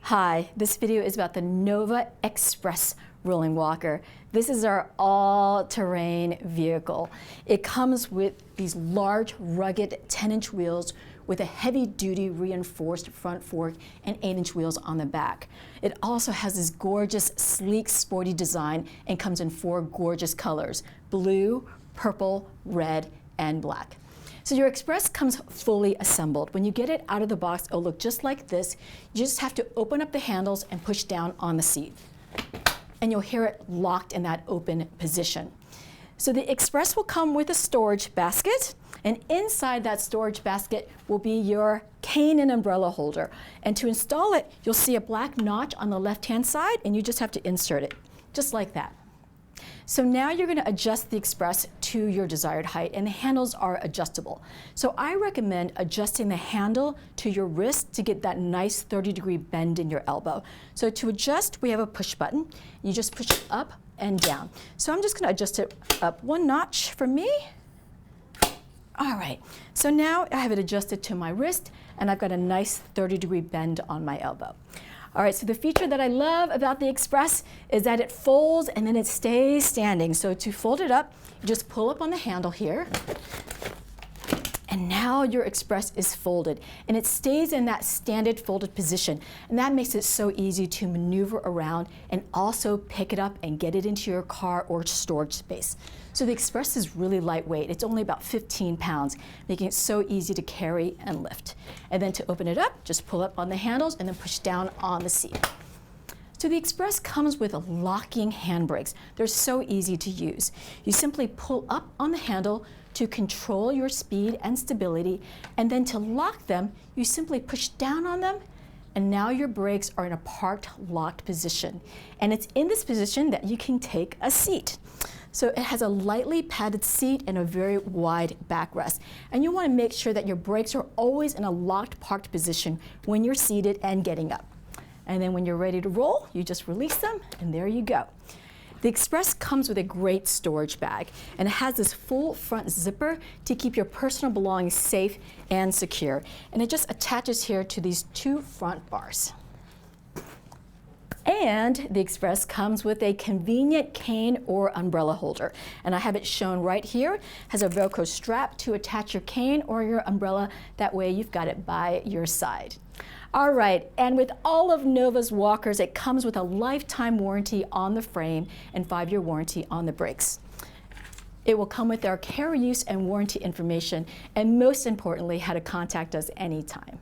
Hi, this video is about the Nova Express rolling walker. This is our all-terrain vehicle. It comes with these large, rugged 10-inch wheels with a heavy-duty reinforced front fork and 8-inch wheels on the back. It also has this gorgeous, sleek, sporty design and comes in 4 gorgeous colors: blue, purple, red, and black. So your Express comes fully assembled. When you get it out of the box, it'll look just like this. You just have to open up the handles and push down on the seat. And you'll hear it locked in that open position. So the Express will come with a storage basket, and inside that storage basket will be your cane and umbrella holder. And to install it, you'll see a black notch on the left-hand side, and you just have to insert it, just like that. So now you're going to adjust the Express to your desired height, and the handles are adjustable. So I recommend adjusting the handle to your wrist to get that nice 30-degree bend in your elbow. So to adjust, we have a push button. You just push it up and down. So I'm just going to adjust it up 1 notch for me. All right, so now I have it adjusted to my wrist, and I've got a nice 30-degree bend on my elbow. All right, so the feature that I love about the Express is that it folds and then it stays standing. So to fold it up, you just pull up on the handle here, and now your Express is folded, and it stays in that standard folded position. And that makes it so easy to maneuver around and also pick it up and get it into your car or storage space. So the Express is really lightweight. It's only about 15 pounds, making it so easy to carry and lift. And then to open it up, just pull up on the handles and then push down on the seat. So the Express comes with locking handbrakes. They're so easy to use. You simply pull up on the handle to control your speed and stability, and then to lock them, you simply push down on them, and now your brakes are in a parked, locked position. And it's in this position that you can take a seat. So it has a lightly padded seat and a very wide backrest. And you want to make sure that your brakes are always in a locked, parked position when you're seated and getting up. And then when you're ready to roll, you just release them, and there you go. The Express comes with a great storage bag, and it has this full front zipper to keep your personal belongings safe and secure. And it just attaches here to these 2 front bars. And the Express comes with a convenient cane or umbrella holder. And I have it shown right here. It has a Velcro strap to attach your cane or your umbrella. That way you've got it by your side. All right, and with all of Nova's walkers, it comes with a lifetime warranty on the frame and 5-year warranty on the brakes. It will come with our care, use, and warranty information, and most importantly, how to contact us anytime.